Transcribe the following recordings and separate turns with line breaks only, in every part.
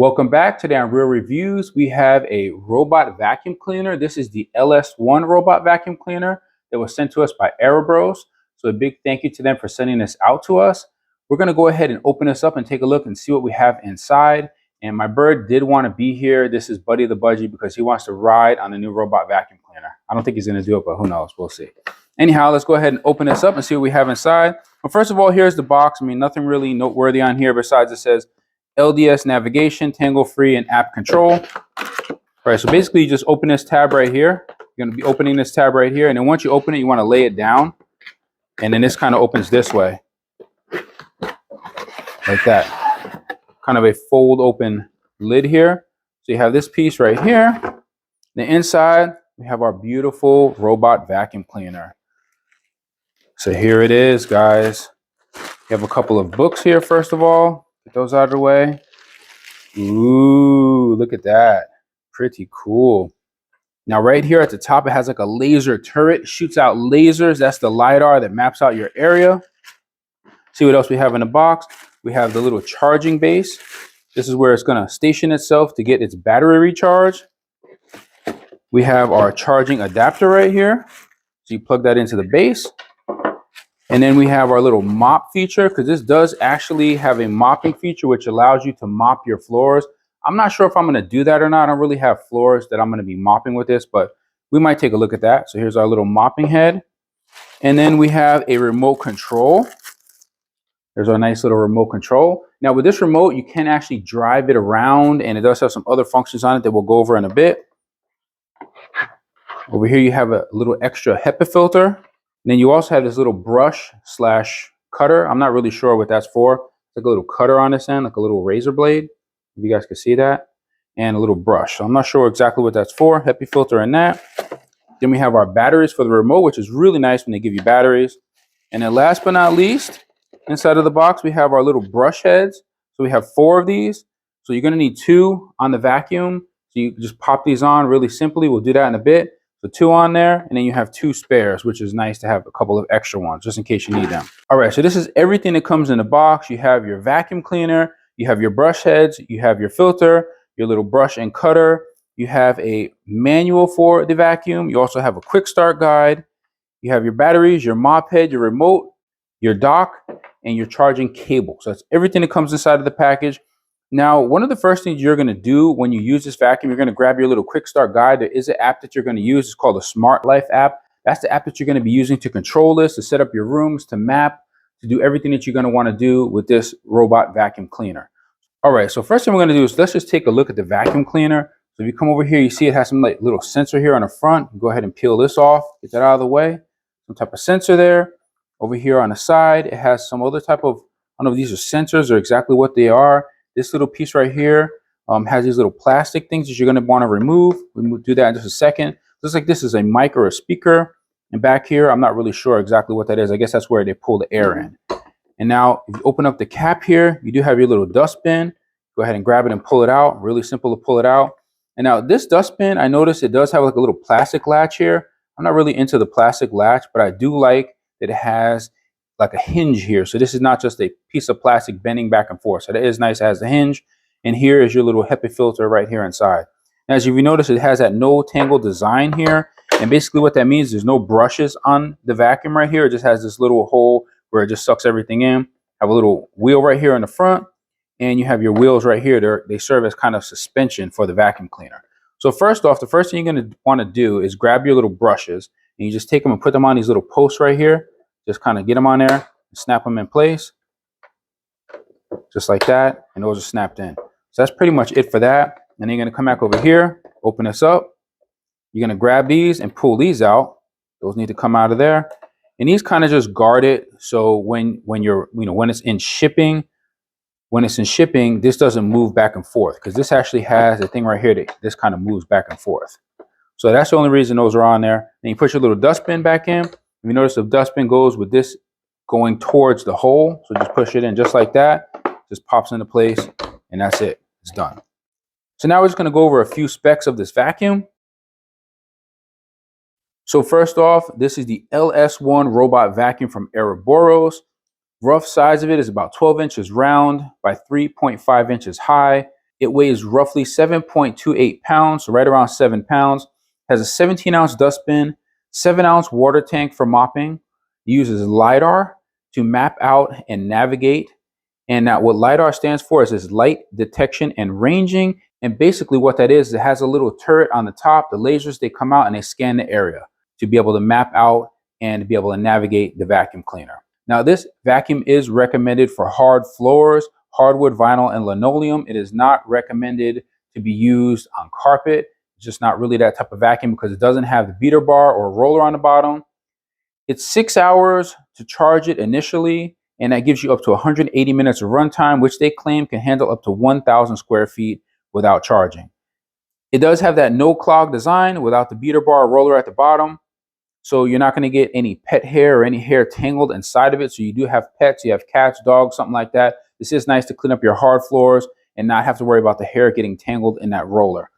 Welcome back. Today on Real Reviews, we have a robot vacuum cleaner. This is the LS1 robot vacuum cleaner that was sent to us by Erabros. So a big thank you to them for sending this out to us. We're going to go ahead and open this up and take a look and see what we have inside. And my bird did want to be here. This is Buddy the Budgie because he wants to ride on the new robot vacuum cleaner. I don't think he's going to do it, but who knows? We'll see. Anyhow, let's go ahead and open this up and see what we have inside. Well, first of all, here's the box. I mean, nothing really noteworthy on here besides it says LDS navigation, tangle-free, and app control. All right, so basically you just open this tab right here. You're going to be opening this tab right here, and then once you open it, you want to lay it down, and then this kind of opens this way, like that. Kind of a fold open lid here. So you have this piece right here. The inside, we have our beautiful robot vacuum cleaner. So here it is, guys. You have a couple of books here, first of all. Get those out of the way. Ooh, look at that. Pretty cool. Now right here at the top, it has like a laser turret. It shoots out lasers. That's the LiDAR that maps out your area. See what else we have in the box. We have the little charging base. This is where it's going to station itself to get its battery recharge. We have our charging adapter right here. So you plug that into the base. And then we have our little mop feature, because this does actually have a mopping feature, which allows you to mop your floors. I'm not sure if I'm going to do that or not. I don't really have floors that I'm going to be mopping with this, but we might take a look at that. So here's our little mopping head. And then we have a remote control. There's our nice little remote control. Now with this remote, you can actually drive it around, and it does have some other functions on it that we'll go over in a bit. Over here, you have a little extra HEPA filter. And then you also have this little brush slash cutter. I'm not really sure what that's for. It's like a little cutter on this end, like a little razor blade. If you guys can see that. And a little brush. So I'm not sure exactly what that's for. HEPA filter in that. Then we have our batteries for the remote, which is really nice when they give you batteries. And then last but not least, inside of the box, we have our little brush heads. So we have 4 of these. So you're going to need 2 on the vacuum. So you just pop these on really simply. We'll do that in a bit. So 2 on there, and then you have 2 spares, which is nice to have a couple of extra ones just in case you need them. All right, so this is everything that comes in the box. You have your vacuum cleaner, you have your brush heads, you have your filter, your little brush and cutter, you have a manual for the vacuum, you also have a quick start guide, you have your batteries, your mop head, your remote, your dock, and your charging cable. So that's everything that comes inside of the package. Now, one of the first things you're going to do when you use this vacuum, you're going to grab your little quick start guide. There is an app that you're going to use. It's called the Smart Life app. That's the app that you're going to be using to control this, to set up your rooms, to map, to do everything that you're going to want to do with this robot vacuum cleaner. All right, so first thing we're going to do is let's just take a look at the vacuum cleaner. So if you come over here, you see it has some like little sensor here on the front. Go ahead and peel this off, get that out of the way. Some type of sensor there. Over here on the side, it has some other type of, I don't know if these are sensors or exactly what they are. This little piece right here has these little plastic things that you're going to want to remove. We'll do that in just a second. Looks like this is a mic or a speaker. And back here, I'm not really sure exactly what that is. I guess that's where they pull the air in. And now, if you open up the cap here, you do have your little dustbin. Go ahead and grab it and pull it out. Really simple to pull it out. And now this dustbin, I noticed it does have like a little plastic latch here. I'm not really into the plastic latch, but I do like that it has like a hinge here. So this is not just a piece of plastic bending back and forth. So that is nice. It has a hinge. And here is your little HEPA filter right here inside. And as you notice, it has that no tangle design here. And basically what that means, there's no brushes on the vacuum right here. It just has this little hole where it just sucks everything in. Have a little wheel right here in the front. And you have your wheels right here. They serve as kind of suspension for the vacuum cleaner. So first off, the first thing you're going to want to do is grab your little brushes. And you just take them and put them on these little posts right here. Just kind of get them on there and snap them in place. Just like that. And those are snapped in. So that's pretty much it for that. And then you're going to come back over here, open this up. You're going to grab these and pull these out. Those need to come out of there. And these kind of just guard it. So when you're, when it's in shipping, this doesn't move back and forth, because this actually has a thing right here that this kind of moves back and forth. So that's the only reason those are on there. Then you put your little dustbin back in. You notice the dustbin goes with this going towards the hole. So just push it in just like that. Just pops into place, and that's it. It's done. So now we're just going to go over a few specs of this vacuum. So first off, this is the LS1 robot vacuum from Erabros. Rough size of it is about 12 inches round by 3.5 inches high. It weighs roughly 7.28 pounds, so right around 7 pounds. Has a 17-ounce dustbin, 7-ounce water tank for mopping. It uses LiDAR to map out and navigate. And now what LiDAR stands for is light detection and ranging. And basically what that is, it has a little turret on the top. The lasers, they come out and they scan the area to be able to map out and to be able to navigate the vacuum cleaner. Now this vacuum is recommended for hard floors, hardwood, vinyl, and linoleum. It is not recommended to be used on carpet. It's just not really that type of vacuum because it doesn't have the beater bar or roller on the bottom. It's 6 hours to charge it initially, and that gives you up to 180 minutes of runtime, which they claim can handle up to 1,000 square feet without charging. It does have that no clog design without the beater bar or roller at the bottom. So you're not going to get any pet hair or any hair tangled inside of it. So you do have pets, you have cats, dogs, something like that. This is nice to clean up your hard floors and not have to worry about the hair getting tangled in that roller.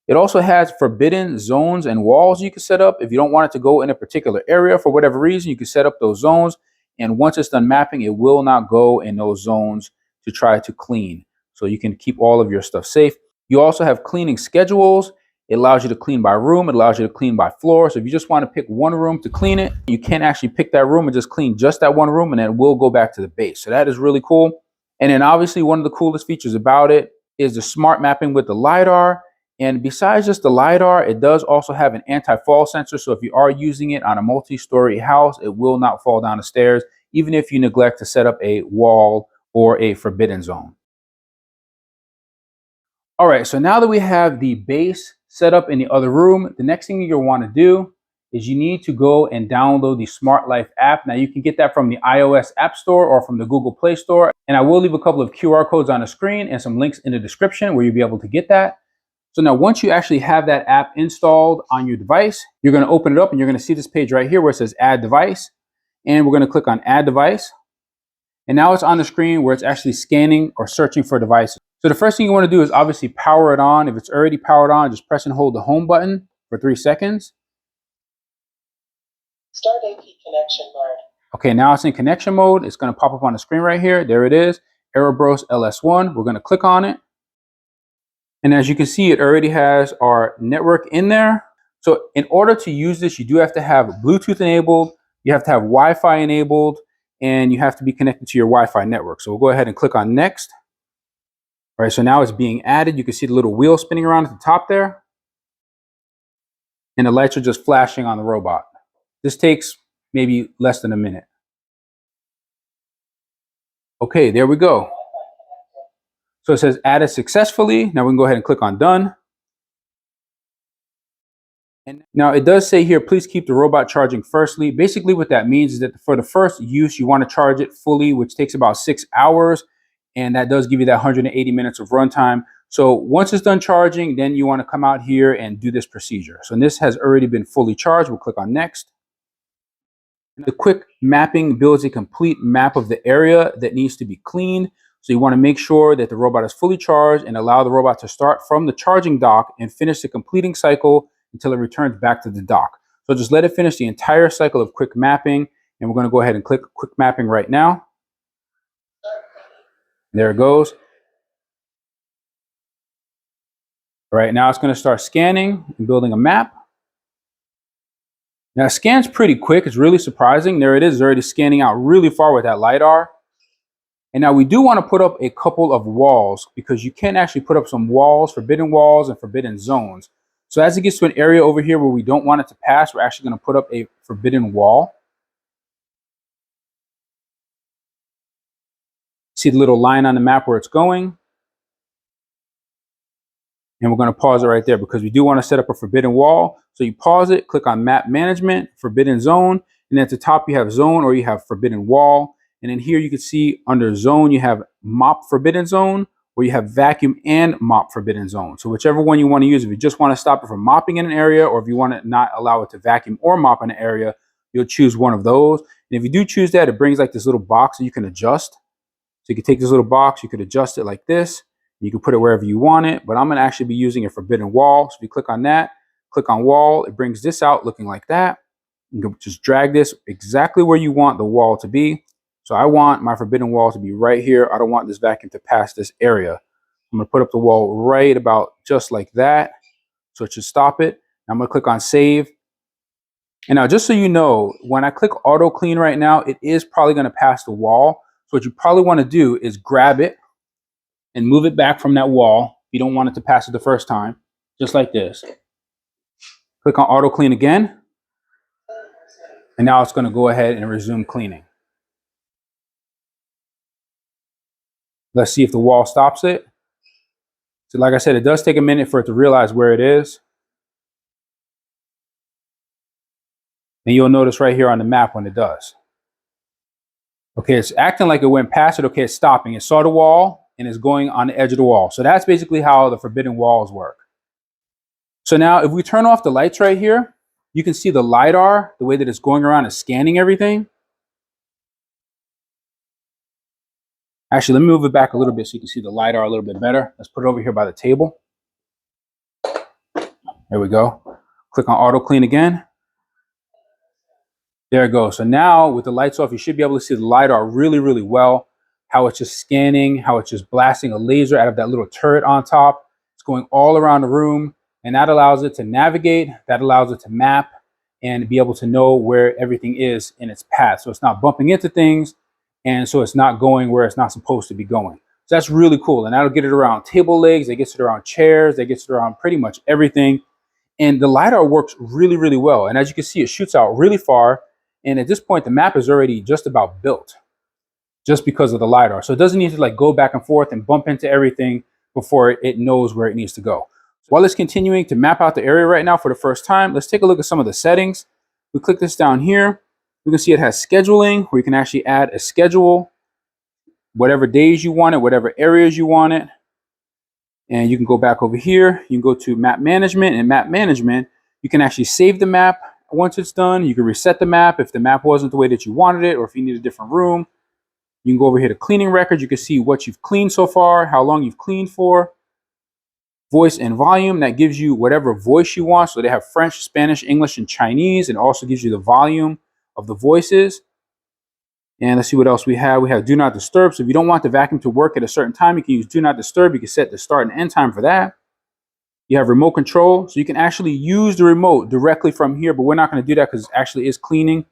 It also has forbidden zones and walls you can set up. If you don't want it to go in a particular area for whatever reason, you can set up those zones. And once it's done mapping, it will not go in those zones to try to clean. So you can keep all of your stuff safe. You also have cleaning schedules. It allows you to clean by room. It allows you to clean by floor. So if you just want to pick one room to clean it, you can actually pick that room and just clean just that one room, and then it will go back to the base. So that is really cool. And then obviously one of the coolest features about it is the smart mapping with the LiDAR. And besides just the LiDAR, it does also have an anti-fall sensor. So if you are using it on a multi-story house, it will not fall down the stairs, even if you neglect to set up a wall or a forbidden zone. All right, so now that we have the base set up in the other room, the next thing you'll want to do is you need to go and download the Smart Life app. Now you can get that from the iOS App Store or from the Google Play Store. And I will leave a couple of QR codes on the screen and some links in the description where you'll be able to get that. So now once you actually have that app installed on your device, you're going to open it up and you're going to see this page right here where it says Add Device. And we're going to click on Add Device. And now it's on the screen where it's actually scanning or searching for devices. So the first thing you want to do is obviously power it on. If it's already powered on, just press and hold the home button for 3 seconds. Start AP connection mode. Okay, now it's in connection mode. It's going to pop up on the screen right here. There it is, Erabros LS1. We're going to click on it. And as you can see, it already has our network in there. So in order to use this, you do have to have Bluetooth enabled, you have to have Wi-Fi enabled, and you have to be connected to your Wi-Fi network. So we'll go ahead and click on Next. All right, so now it's being added. You can see the little wheel spinning around at the top there. And the lights are just flashing on the robot. This takes maybe less than a minute. Okay, there we go. So it says added successfully. Now we can go ahead and click on Done. And now it does say here, please keep the robot charging firstly. Basically what that means is that for the first use, you want to charge it fully, which takes about 6 hours. And that does give you that 180 minutes of runtime. So once it's done charging, then you want to come out here and do this procedure. So this has already been fully charged. We'll click on Next. The quick mapping builds a complete map of the area that needs to be cleaned. So you want to make sure that the robot is fully charged and allow the robot to start from the charging dock and finish the completing cycle until it returns back to the dock. So just let it finish the entire cycle of quick mapping. And we're going to go ahead and click quick mapping right now. There it goes. All right, now it's going to start scanning and building a map. Now it scans pretty quick. It's really surprising. There it is. It's already scanning out really far with that LiDAR. And now we do want to put up a couple of walls because you can actually put up some walls, forbidden walls and forbidden zones. So as it gets to an area over here where we don't want it to pass, we're actually going to put up a forbidden wall. See the little line on the map where it's going. And we're going to pause it right there because we do want to set up a forbidden wall. So you pause it, click on Map Management, Forbidden Zone. And at the top you have Zone or you have Forbidden Wall. And then here you can see under Zone you have Mop Forbidden Zone or you have Vacuum and Mop Forbidden Zone. So whichever one you want to use, if you just want to stop it from mopping in an area or if you want to not allow it to vacuum or mop in an area, you'll choose one of those. And if you do choose that, it brings like this little box that you can adjust. So you can take this little box, you could adjust it like this. You can put it wherever you want it, but I'm going to actually be using a forbidden wall. So if you click on that, click on wall, it brings this out looking like that. You can just drag this exactly where you want the wall to be. So I want my forbidden wall to be right here. I don't want this vacuum to pass this area. I'm going to put up the wall right about just like that. So it should stop it. I'm going to click on save. And now just so you know, when I click auto clean right now, it is probably going to pass the wall. So what you probably want to do is grab it and move it back from that wall. You don't want it to pass it the first time, just like this. Click on auto clean again. And now it's going to go ahead and resume cleaning. Let's see if the wall stops it. So like I said, it does take a minute for it to realize where it is. And you'll notice right here on the map when it does. Okay, it's acting like it went past it. Okay, it's stopping. It saw the wall and it's going on the edge of the wall. So that's basically how the forbidden walls work. So now if we turn off the lights right here, you can see the LiDAR, the way that it's going around and scanning everything. Actually, let me move it back a little bit so you can see the LiDAR a little bit better. Let's put it over here by the table. There we go. Click on auto clean again. There it goes. So now with the lights off, you should be able to see the LiDAR really, really well. How it's just scanning, how it's just blasting a laser out of that little turret on top. It's going all around the room, and that allows it to navigate, that allows it to map, and be able to know where everything is in its path. So it's not bumping into things, and so it's not going where it's not supposed to be going. So that's really cool, and that'll get it around table legs, that gets it around chairs, that gets it around pretty much everything. And the LiDAR works really, really well. And as you can see, it shoots out really far. And at this point, the map is already just about built just because of the LiDAR. So it doesn't need to like go back and forth and bump into everything before it knows where it needs to go. So while it's continuing to map out the area right now for the first time, let's take a look at some of the settings. We click this down here. We can see it has scheduling, where you can actually add a schedule, whatever days you want it, whatever areas you want it. And you can go back over here. You can go to map management, and map management, you can actually save the map. Once it's done, you can reset the map if the map wasn't the way that you wanted it, or if you need a different room. You can go over here to cleaning records. You can see what you've cleaned so far, how long you've cleaned for. Voice and volume, that gives you whatever voice you want. So they have French, Spanish, English, and Chinese, and also gives you the volume of the voices. And let's see what else we have. We have do not disturb. So if you don't want the vacuum to work at a certain time, you can use do not disturb. You can set the start and end time for that. You have remote control, so you can actually use the remote directly from here, but we're not going to do that because it actually is cleaning,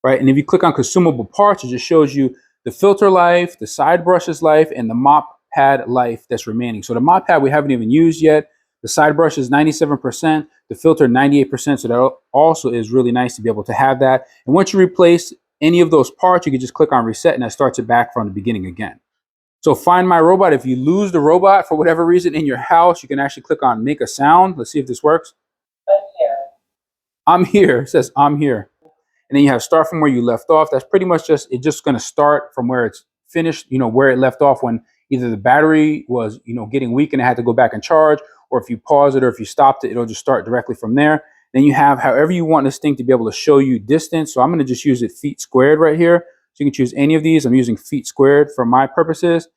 right? And if you click on consumable parts, it just shows you the filter life, the side brushes life, and the mop pad life that's remaining. So the mop pad we haven't even used yet. The side brush is 97%, the filter 98%, so that also is really nice to be able to have that. And once you replace any of those parts, you can just click on reset, and that starts it back from the beginning again. So find my robot. If you lose the robot for whatever reason in your house, you can actually click on make a sound. Let's see if this works. I'm here. I'm here. It says I'm here. And then you have start from where you left off. That's pretty much just going to start from where it's finished, where it left off when either the battery was, getting weak and it had to go back and charge, or if you pause it or if you stopped it, it'll just start directly from there. Then you have however you want this thing to be able to show you distance. So I'm going to just use it feet squared right here. So you can choose any of these. I'm using feet squared for my purposes.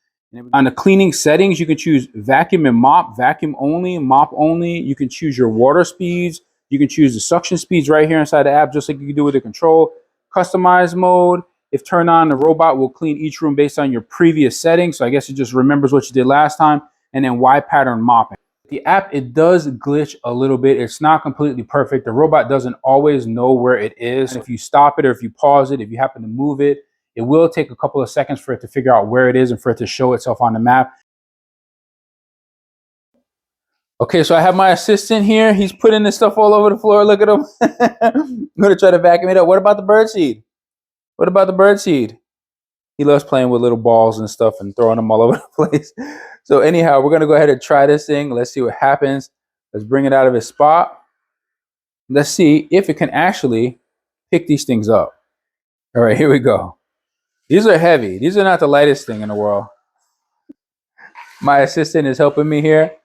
On the cleaning settings, you can choose vacuum and mop, vacuum only, mop only. You can choose your water speeds. You can choose the suction speeds right here inside the app, just like you can do with the control. Customize mode. If turned on, the robot will clean each room based on your previous settings. So I guess it just remembers what you did last time. And then Y pattern mopping. The app, it does glitch a little bit. It's not completely perfect. The robot doesn't always know where it is. If you stop it or if you pause it, if you happen to move it, it will take a couple of seconds for it to figure out where it is and for it to show itself on the map. Okay, so I have my assistant here. He's putting this stuff all over the floor. Look at him. I'm going to try to vacuum it up. What about the birdseed? What about the birdseed? He loves playing with little balls and stuff and throwing them all over the place. So anyhow, we're going to go ahead and try this thing. Let's see what happens. Let's bring it out of its spot. Let's see if it can actually pick these things up. All right, here we go. These are heavy. These are not the lightest thing in the world. My assistant is helping me here.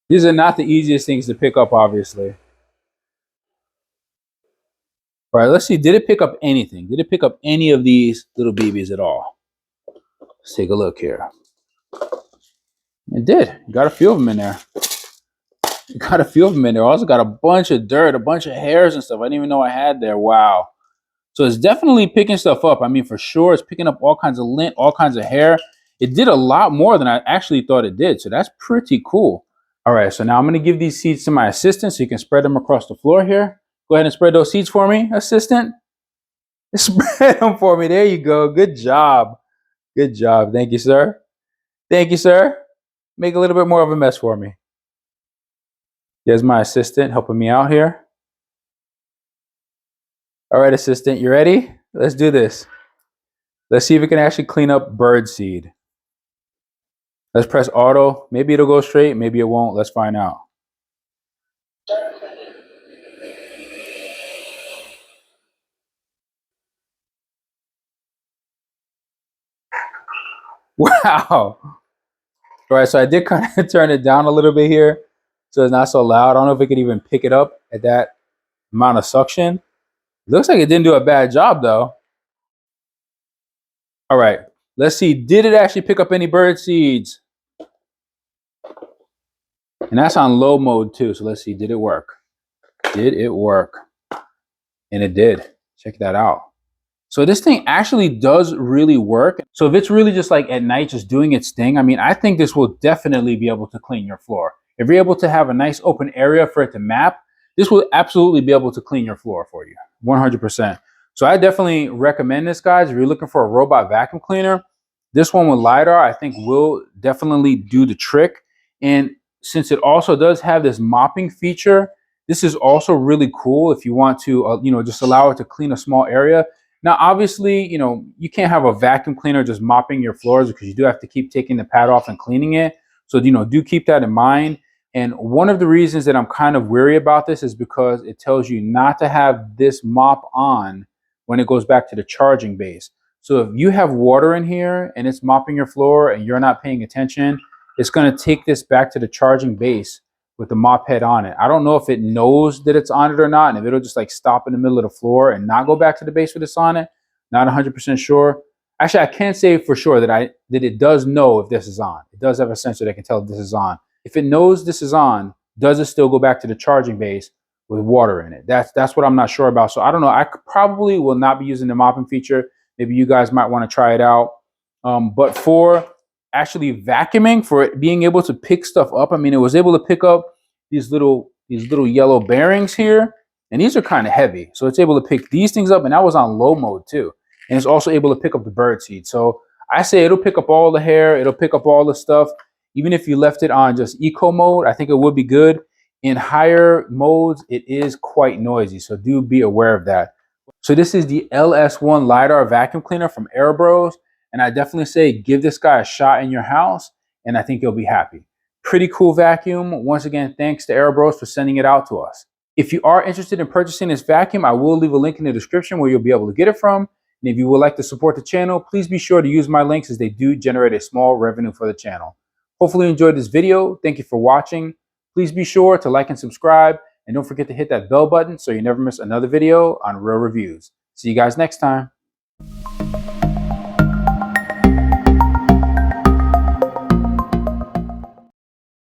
These are not the easiest things to pick up, obviously. All right, let's see. Did it pick up anything? Did it pick up any of these little BBs at all? Let's take a look here. It did. You got a few of them in there. You got a few of them in there. Also got a bunch of dirt, a bunch of hairs and stuff I didn't even know I had there. Wow. So it's definitely picking stuff up. I mean, for sure, it's picking up all kinds of lint, all kinds of hair. it did a lot more than I actually thought it did. So that's pretty cool. All right, so now I'm going to give these seeds to my assistant so you can spread them across the floor here. Go ahead and spread those seeds for me, assistant. Spread them for me. There you go. Good job. Good job. Thank you, sir. Thank you, sir. Make a little bit more of a mess for me. There's my assistant helping me out here. All right, assistant, you ready? Let's do this. Let's see if we can actually clean up bird seed. Let's press auto. Maybe it'll go straight. Maybe it won't. Let's find out. Wow. All right, so I did kind of turn it down a little bit here so it's not so loud. I don't know if it could even pick it up at that amount of suction. Looks like it didn't do a bad job though. All right, let's see. Did it actually pick up any bird seeds? And that's on low mode too. So let's see, did it work? Did it work? And it did. Check that out. So this thing actually does really work. So if it's really just like at night, just doing its thing, I mean, I think this will definitely be able to clean your floor. If you're able to have a nice open area for it to map, this will absolutely be able to clean your floor for you, 100%. So I definitely recommend this, guys. If you're looking for a robot vacuum cleaner, this one with LiDAR, I think will definitely do the trick. And since it also does have this mopping feature, this is also really cool if you want to, just allow it to clean a small area. Now, obviously, you can't have a vacuum cleaner just mopping your floors because you do have to keep taking the pad off and cleaning it. So, do keep that in mind. And one of the reasons that I'm kind of weary about this is because it tells you not to have this mop on when it goes back to the charging base. So if you have water in here and it's mopping your floor and you're not paying attention, it's going to take this back to the charging base with the mop head on it. I don't know if it knows that it's on it or not, and if it'll just like stop in the middle of the floor and not go back to the base with this on it. Not 100% sure. Actually, I can't say for sure that it does know if this is on. It does have a sensor that can tell if this is on. If it knows this is on, does it still go back to the charging base with water in it? That's what I'm not sure about. So I don't know. I probably will not be using the mopping feature. Maybe you guys might want to try it out. But for actually vacuuming, for it being able to pick stuff up, I mean, it was able to pick up these little yellow bearings here, and these are kind of heavy. So it's able to pick these things up, and that was on low mode too. And it's also able to pick up the bird seed. So I say it'll pick up all the hair, it'll pick up all the stuff. Even if you left it on just eco mode, I think it would be good. In higher modes, it is quite noisy, so do be aware of that. So this is the LS1 Lidar Vacuum Cleaner from Erabros, and I definitely say give this guy a shot in your house, and I think you'll be happy. Pretty cool vacuum. Once again, thanks to Erabros for sending it out to us. If you are interested in purchasing this vacuum, I will leave a link in the description where you'll be able to get it from. And if you would like to support the channel, please be sure to use my links as they do generate a small revenue for the channel. Hopefully you enjoyed this video. Thank you for watching. Please be sure to like and subscribe, and don't forget to hit that bell button so you never miss another video on Real Reviews. See you guys next time.